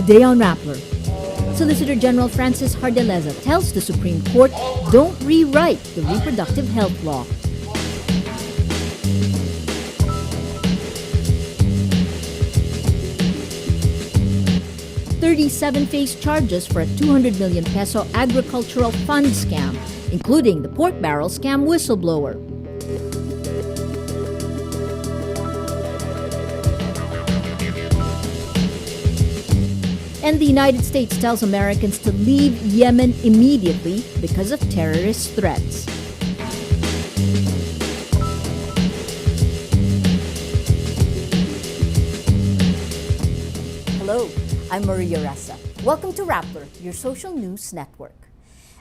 Today on Rappler, Solicitor General Francis Hardeleza tells the Supreme Court, don't rewrite the Reproductive Health Law. "37 face charges for a 200 million peso agricultural fund scam, including the pork barrel scam whistleblower." And the United States tells Americans to leave Yemen immediately because of terrorist threats. Hello, I'm Maria Ressa. Welcome to Rappler, your social news network.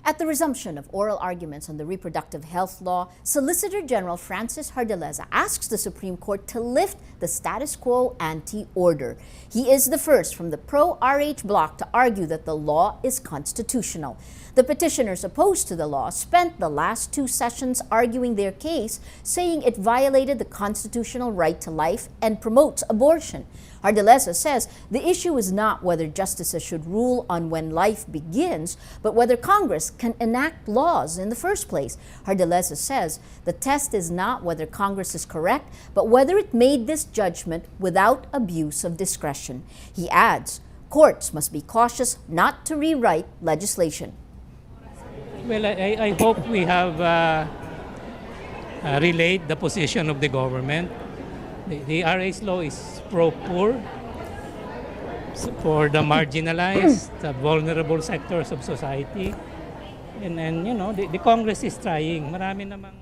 At the resumption of oral arguments on the Reproductive Health Law, Solicitor General Francis Hardeleza asks the Supreme Court to lift the status quo ante order. He is the first from the pro-RH bloc to argue that the law is constitutional. The petitioners opposed to the law spent the last two sessions arguing their case, saying it violated the constitutional right to life and promotes abortion. Hardeleza says the issue is not whether justices should rule on when life begins, but whether Congress can enact laws in the first place. Hardeleza says the test is not whether Congress is correct, but whether it made this judgment without abuse of discretion. He adds, courts must be cautious not to rewrite legislation. Well, I hope we have relayed the position of the government. The RH law is pro-poor, for the marginalized, the vulnerable sectors of society. And you know, the Congress is trying. Marami namang...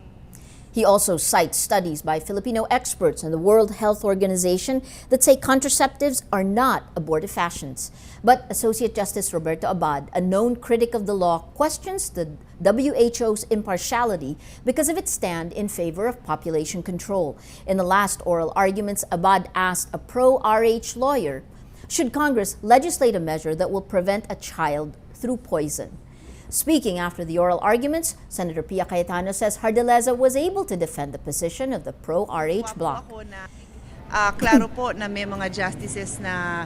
He also cites studies by Filipino experts and the World Health Organization that say contraceptives are not abortifacients. But Associate Justice Roberto Abad, a known critic of the law, questions the WHO's impartiality because of its stand in favor of population control. In the last oral arguments, Abad asked a pro-RH lawyer, should Congress legislate a measure that will prevent a child through poison? Speaking after the oral arguments, Senator Pia Cayetano says Hardeleza was able to defend the position of the pro-RH bloc. Klaro po na may mga justices na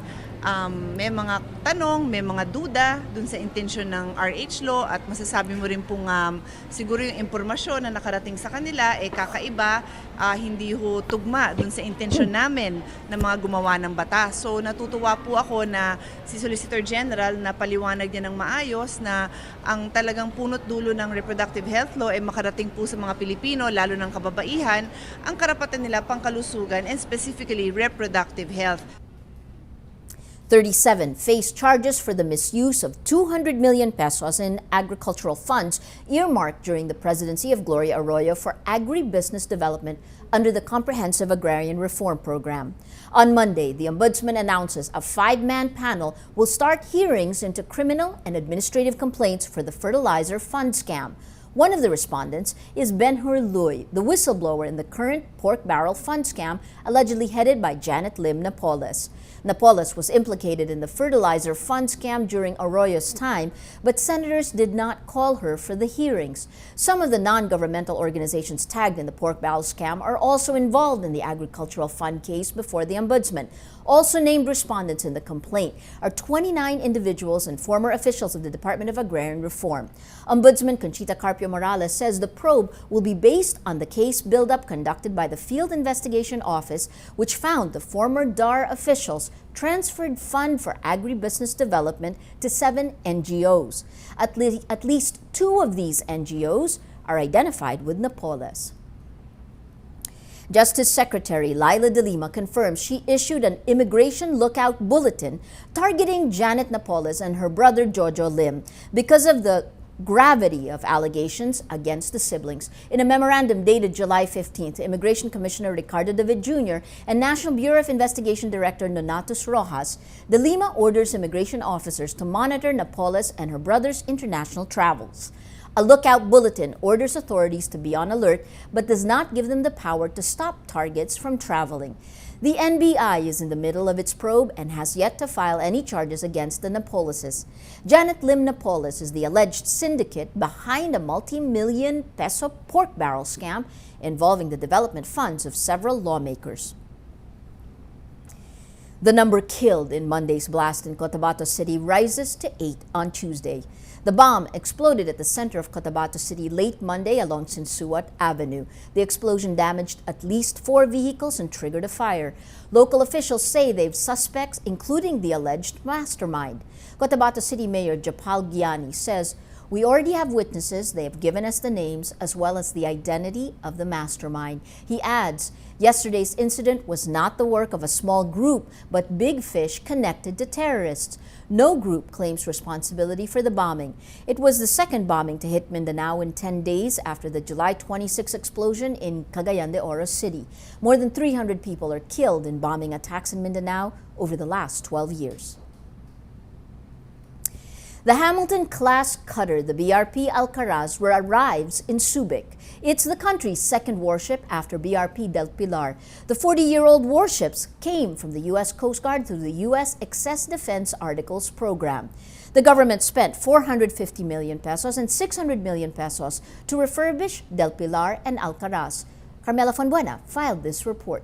may mga tanong, may mga duda dun sa intensyon ng RH law at masasabi mo rin pong siguro yung impormasyon na nakarating sa kanila kakaiba, hindi ho tugma dun sa intensyon namin na mga gumawa ng batas. So natutuwa po ako na si Solicitor General na paliwanag niya ng maayos na ang talagang punot dulo ng reproductive health law ay makarating po sa mga Pilipino, lalo ng kababaihan, ang karapatan nila pangkalusugan and specifically reproductive health. 37 face charges for the misuse of 200 million pesos in agricultural funds earmarked during the presidency of Gloria Arroyo for agribusiness development under the Comprehensive Agrarian Reform Program. On Monday, the Ombudsman announces a 5-man panel will start hearings into criminal and administrative complaints for the Fertilizer fund scam. One of the respondents is Ben-Hur Luy, the whistleblower in the current pork barrel fund scam allegedly headed by Janet Lim Napoles. Napoles was implicated in the Fertilizer fund scam during Arroyo's time, but senators did not call her for the hearings. Some of the non-governmental organizations tagged in the pork barrel scam are also involved in the agricultural fund case before the Ombudsman. Also named respondents in the complaint are 29 individuals and former officials of the Department of Agrarian Reform. Ombudsman Conchita Carpio Morales says the probe will be based on the case buildup conducted by the Field Investigation Office, which found the former DAR officials transferred fund for agribusiness development to 7 NGOs. At least 2 of these NGOs are identified with Napoles. Justice Secretary Laila De Lima confirms she issued an immigration lookout bulletin targeting Janet Napoles and her brother Jojo Lim because of the gravity of allegations against the siblings. In a memorandum dated July 15th, Immigration Commissioner Ricardo David Jr. and National Bureau of Investigation Director Nonatus Rojas, De Lima orders immigration officers to monitor Napoles and her brother's international travels. A lookout bulletin orders authorities to be on alert but does not give them the power to stop targets from traveling. The NBI is in the middle of its probe and has yet to file any charges against the Napoleses. Janet Lim Napoles is the alleged syndicate behind a multi-million peso pork barrel scam involving the development funds of several lawmakers. The number killed in Monday's blast in Cotabato City rises to 8 on Tuesday. The bomb exploded at the center of Cotabato City late Monday along Sinsuat Avenue. The explosion damaged at least 4 vehicles and triggered a fire. Local officials say they've suspects, including the alleged mastermind. Cotabato City Mayor Japal Giani says, "We already have witnesses. They have given us the names as well as the identity of the mastermind." He adds, yesterday's incident was not the work of a small group, but big fish connected to terrorists. No group claims responsibility for the bombing. It was the second bombing to hit Mindanao in 10 days after the July 26 explosion in Cagayan de Oro City. More than 300 people are killed in bombing attacks in Mindanao over the last 12 years. The Hamilton-class cutter, the BRP Alcaras, arrives in Subic. It's the country's second warship after BRP Del Pilar. The 40-year-old warships came from the U.S. Coast Guard through the U.S. Excess Defense Articles program. The government spent 450 million pesos and 600 million pesos to refurbish Del Pilar and Alcaraz. Carmela Fonbuena filed this report.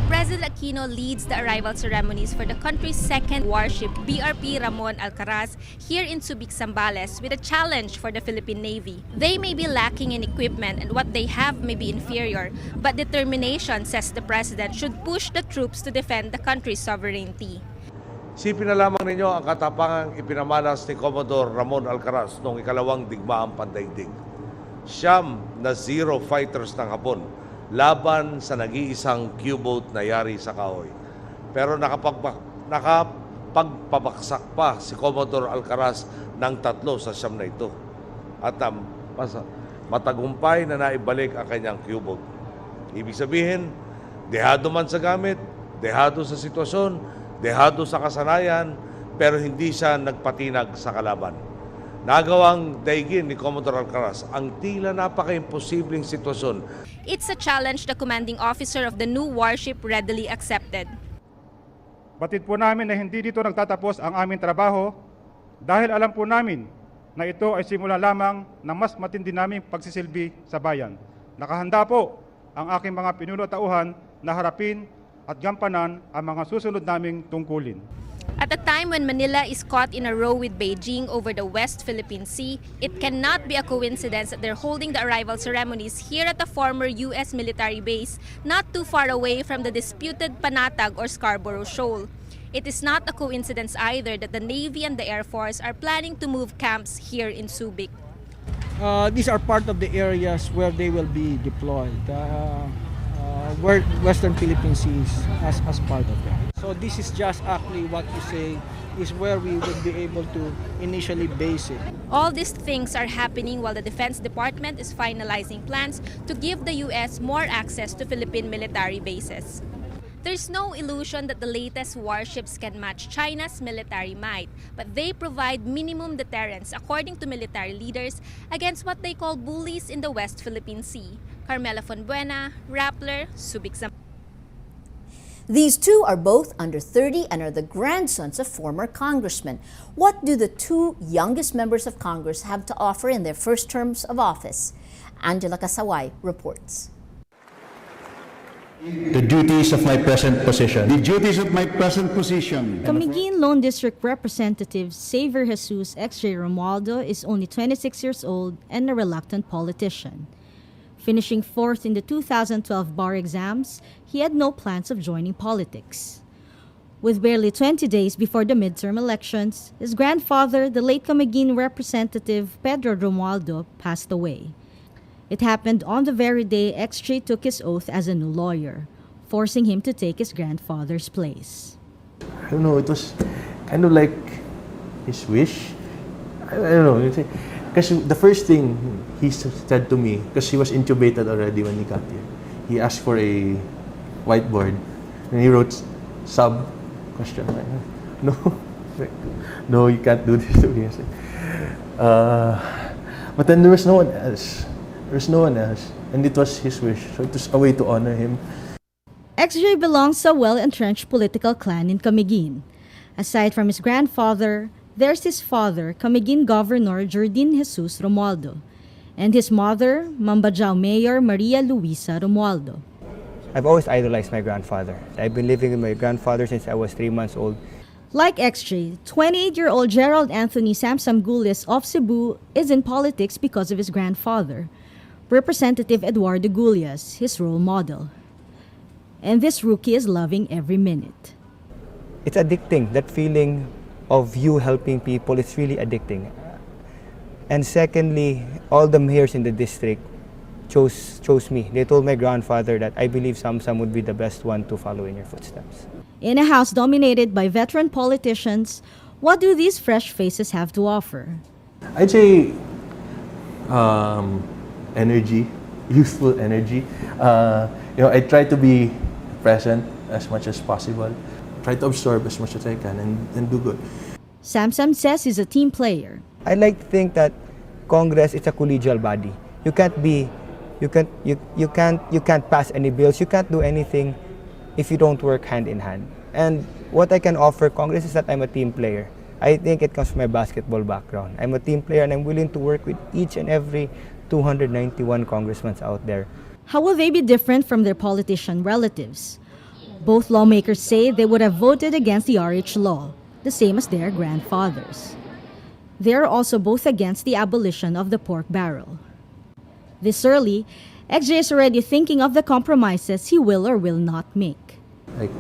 President Aquino leads the arrival ceremonies for the country's second warship, BRP Ramon Alcaraz, here in Subic, Zambales, with a challenge for the Philippine Navy. They may be lacking in equipment and what they have may be inferior, but determination, says the President, should push the troops to defend the country's sovereignty. Isipin na lamang ninyo ang katapangang ipinamalas ni Commodore Ramon Alcaraz noong ikalawang digmaang pandaigdig. Siyam na Zero fighters ng Hapon laban sa nag-iisang Q-boat na yari sa kahoy. Pero nakapagpabaksak pa si Commodore Alcaraz ng 3 sa siyam na ito. At matagumpay na naibalik ang kanyang Q-boat. Ibig sabihin, dehado man sa gamit, dehado sa sitwasyon, dehado sa kasanayan, pero hindi siya nagpatinag sa kalaban. Nagawang daigin ni Commodore Alcaraz ang tila napaka-imposibleng sitwasyon. It's a challenge the commanding officer of the new warship readily accepted. Batid po namin na hindi dito nagtatapos ang aming trabaho dahil alam po namin na ito ay simula lamang ng mas matindi naming pagsisilbi sa bayan. Nakahanda po ang aking mga pinunotauhan na harapin at gampanan ang mga susunod naming tungkulin. At a time when Manila is caught in a row with Beijing over the West Philippine Sea, it cannot be a coincidence that they're holding the arrival ceremonies here at a former U.S. military base not too far away from the disputed Panatag or Scarborough Shoal. It is not a coincidence either that the Navy and the Air Force are planning to move camps here in Subic. These are part of the areas where they will be deployed. Western Philippine Seas as part of that. So this is just actually what you say is where we would be able to initially base it. All these things are happening while the Defense Department is finalizing plans to give the U.S. more access to Philippine military bases. There's no illusion that the latest warships can match China's military might, but they provide minimum deterrence, according to military leaders, against what they call bullies in the West Philippine Sea. Carmela Fonbuena, Rappler, Subic. These two are both under 30 and are the grandsons of former congressmen. What do the two youngest members of Congress have to offer in their first terms of office? Angela Casaway reports. The duties of my present position. The duties of my present position. Camiguin Lone District Representative Xavier Jesus XJ Romualdo is only 26 years old and a reluctant politician. Finishing 4th in the 2012 bar exams, he had no plans of joining politics. With barely 20 days before the midterm elections, his grandfather, the late Camiguin Representative Pedro Romualdo, passed away. It happened on the very day XJ took his oath as a new lawyer, forcing him to take his grandfather's place. I don't know, it was kind of like his wish. I don't know. Because the first thing he said to me, because he was intubated already when he got here, he asked for a whiteboard and he wrote sub question. No, no, you can't do this to me. But then there was no one else. There's no one else, and it was his wish, so it was a way to honor him. XJ belongs to a well-entrenched political clan in Camiguin. Aside from his grandfather, there's his father, Camiguin Governor Dindin Jesus Romualdo, and his mother, Mambajao Mayor Maria Luisa Romualdo. I've always idolized my grandfather. I've been living with my grandfather since I was 3 months old. Like XJ, 28-year-old Gerald Anthony Samsam Gules of Cebu is in politics because of his grandfather, Representative Eduardo Gulias, his role model. And this rookie is loving every minute. It's addicting. That feeling of you helping people, it's really addicting. And secondly, all the mayors in the district chose me. They told my grandfather that I believe Samsam would be the best one to follow in your footsteps. In a house dominated by veteran politicians, what do these fresh faces have to offer? I'd say energy, youthful energy. I try to be present as much as possible. Try to absorb as much as I can and do good. Samsam says he's a team player. I like to think that Congress is a collegial body. You can't pass any bills. You can't do anything if you don't work hand in hand. And what I can offer Congress is that I'm a team player. I think it comes from my basketball background. I'm a team player and I'm willing to work with each and every 291 congressmen out there. How will they be different from their politician relatives? Both lawmakers say they would have voted against the RH law, the same as their grandfathers. They are also both against the abolition of the pork barrel. This early, XJ is already thinking of the compromises he will or will not make. Like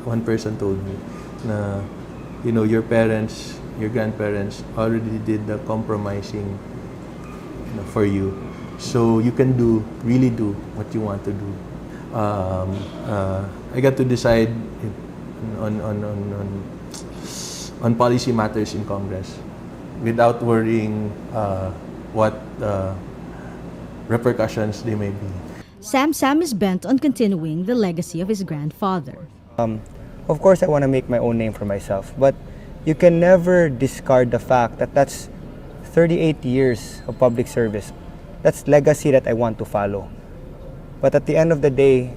one person told me, na, your parents, your grandparents already did the compromising for you. So you can really do what you want to do. I got to decide on policy matters in Congress without worrying what repercussions they may be. Samsam is bent on continuing the legacy of his grandfather. Of course, I want to make my own name for myself, but you can never discard the fact that that's 38 years of public service. That's legacy that I want to follow. But at the end of the day,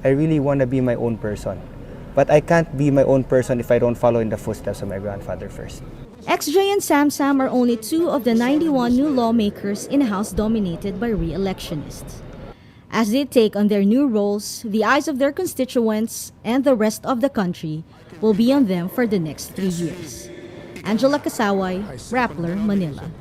I really want to be my own person. But I can't be my own person if I don't follow in the footsteps of my grandfather first. XJ and Samsam are only two of the 91 new lawmakers in a house dominated by re-electionists. As they take on their new roles, the eyes of their constituents and the rest of the country will be on them for the next 3 years. Angela Kasaway, Rappler, Manila.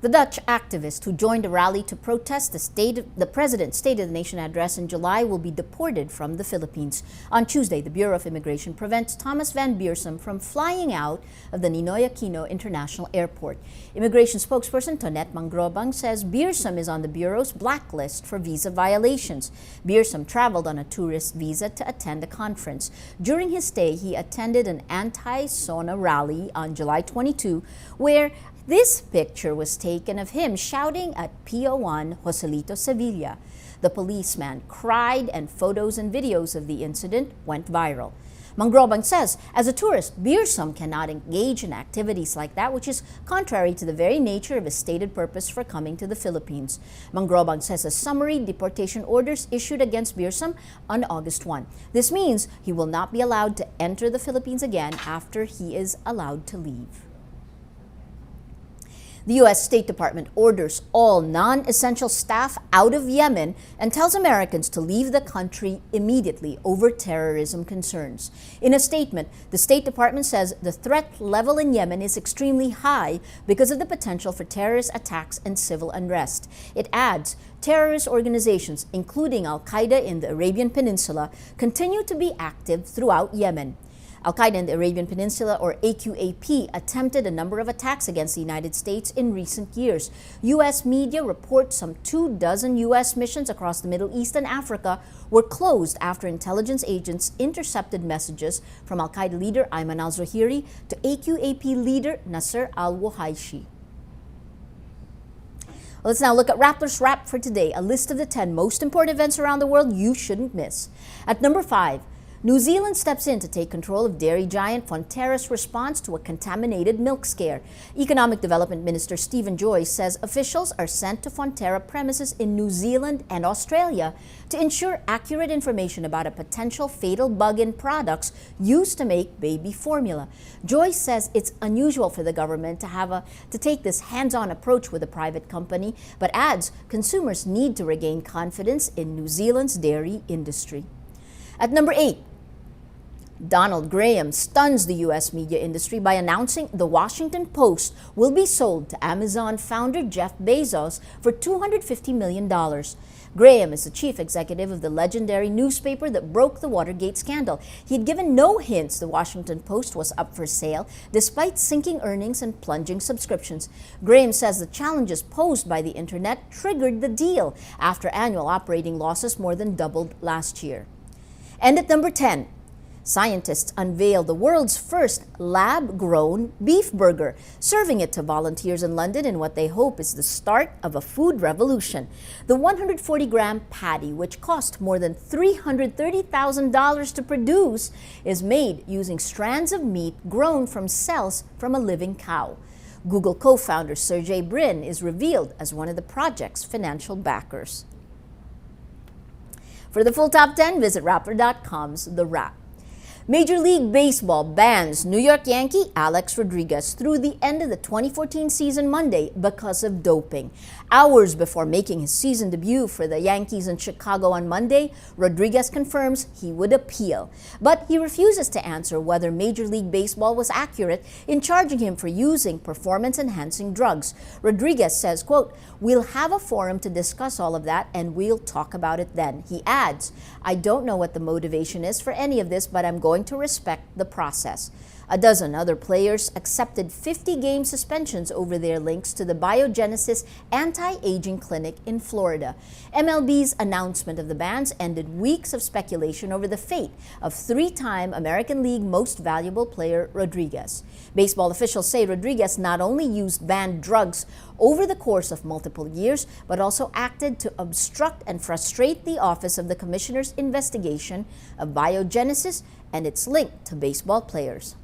The Dutch activist who joined a rally to protest the President's State of the Nation address in July will be deported from the Philippines. On Tuesday, the Bureau of Immigration prevents Thomas Van Beersum from flying out of the Ninoy Aquino International Airport. Immigration spokesperson Tonette Mangrobang says Beersum is on the Bureau's blacklist for visa violations. Beersum traveled on a tourist visa to attend a conference. During his stay, he attended an anti-SONA rally on July 22, where this picture was taken of him shouting at PO1 Joselito Sevilla. The policeman cried and photos and videos of the incident went viral. Mangrobang says, as a tourist, Beersum cannot engage in activities like that, which is contrary to the very nature of his stated purpose for coming to the Philippines. Mangrobang says a summary deportation orders issued against Beersum on August 1. This means he will not be allowed to enter the Philippines again after he is allowed to leave. The U.S. State Department orders all non-essential staff out of Yemen and tells Americans to leave the country immediately over terrorism concerns. In a statement, the State Department says the threat level in Yemen is extremely high because of the potential for terrorist attacks and civil unrest. It adds, terrorist organizations, including Al-Qaeda in the Arabian Peninsula, continue to be active throughout Yemen. Al-Qaeda in the Arabian Peninsula, or AQAP, attempted a number of attacks against the United States in recent years. U.S. media report some 24 U.S. missions across the Middle East and Africa were closed after intelligence agents intercepted messages from Al-Qaeda leader Ayman al-Zawahiri to AQAP leader Nasser al-Wahayshi. Let's now look at Rapplers Wrap for today, a list of the 10 most important events around the world you shouldn't miss. At number 5, New Zealand steps in to take control of dairy giant Fonterra's response to a contaminated milk scare. Economic Development Minister Stephen Joyce says officials are sent to Fonterra premises in New Zealand and Australia to ensure accurate information about a potential fatal bug in products used to make baby formula. Joyce says it's unusual for the government to take this hands-on approach with a private company, but adds consumers need to regain confidence in New Zealand's dairy industry. At number 8, Donald Graham stuns the U.S. media industry by announcing the Washington Post will be sold to Amazon founder Jeff Bezos for $250 million. Graham is the chief executive of the legendary newspaper that broke the Watergate scandal. He had given no hints the Washington Post was up for sale, despite sinking earnings and plunging subscriptions. Graham says the challenges posed by the internet triggered the deal after annual operating losses more than doubled last year. And at number 10, scientists unveil the world's first lab-grown beef burger, serving it to volunteers in London in what they hope is the start of a food revolution. The 140-gram patty, which cost more than $330,000 to produce, is made using strands of meat grown from cells from a living cow. Google co-founder Sergey Brin is revealed as one of the project's financial backers. For the full top 10, visit Rappler.com's The Wrap. Major League Baseball bans New York Yankee Alex Rodriguez through the end of the 2014 season Monday because of doping. Hours before making his season debut for the Yankees in Chicago on Monday, Rodriguez confirms he would appeal. But he refuses to answer whether Major League Baseball was accurate in charging him for using performance-enhancing drugs. Rodriguez says, quote, "We'll have a forum to discuss all of that and we'll talk about it then." He adds, "I don't know what the motivation is for any of this, but I'm going to respect the process." A dozen other players accepted 50-game suspensions over their links to the Biogenesis anti-aging clinic in Florida. MLB's announcement of the bans ended weeks of speculation over the fate of three-time American League Most Valuable Player Rodriguez. Baseball officials say Rodriguez not only used banned drugs over the course of multiple years, but also acted to obstruct and frustrate the office of the commissioner's investigation of Biogenesis and its link to baseball players.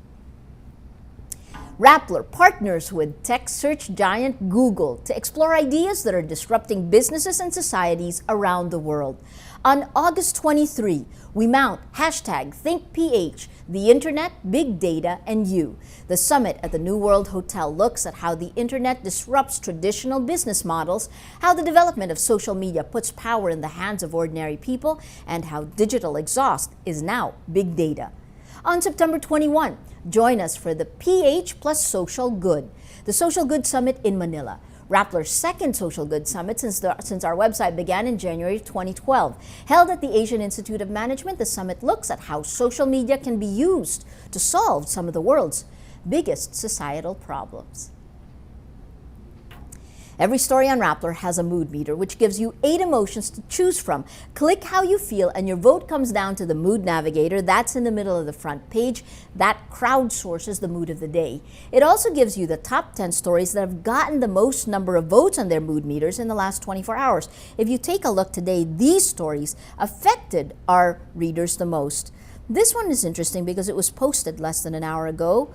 Rappler partners with tech search giant Google to explore ideas that are disrupting businesses and societies around the world. On August 23, we mount #ThinkPH, the Internet, Big Data, and You. The summit at the New World Hotel looks at how the Internet disrupts traditional business models, how the development of social media puts power in the hands of ordinary people, and how digital exhaust is now big data. On September 21, join us for the PH plus Social Good, the Social Good Summit in Manila. Rappler's second Social Good Summit since our website began in January 2012. Held at the Asian Institute of Management, the summit looks at how social media can be used to solve some of the world's biggest societal problems. Every story on Rappler has a mood meter, which gives you 8 emotions to choose from. Click how you feel, and your vote comes down to the Mood Navigator. That's in the middle of the front page. That crowdsources the mood of the day. It also gives you the top 10 stories that have gotten the most number of votes on their mood meters in the last 24 hours. If you take a look today, these stories affected our readers the most. This one is interesting because it was posted less than an hour ago.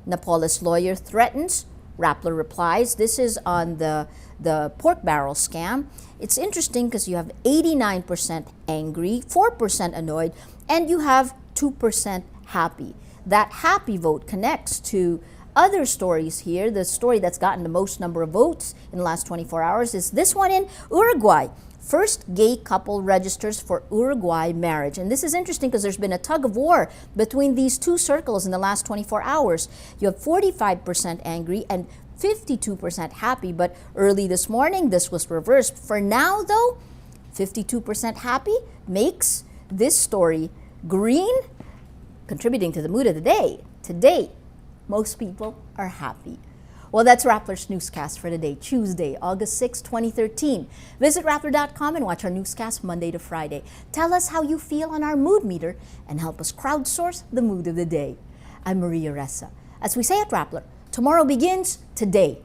Napoles lawyer threatens. Rappler replies. This is on the pork barrel scam. It's interesting because you have 89% angry, 4% annoyed, and you have 2% happy. That happy vote connects to other stories here. The story that's gotten the most number of votes in the last 24 hours is this one in Uruguay. First gay couple registers for Uruguay marriage. And this is interesting because there's been a tug of war between these two circles in the last 24 hours. You have 45% angry and 52% happy, but early this morning this was reversed. For now though, 52% happy makes this story green, contributing to the mood of the day. Today, most people are happy. Well, that's Rappler's Newscast for today, Tuesday, August 6, 2013. Visit Rappler.com and watch our newscast Monday to Friday. Tell us how you feel on our mood meter and help us crowdsource the mood of the day. I'm Maria Ressa. As we say at Rappler, tomorrow begins today.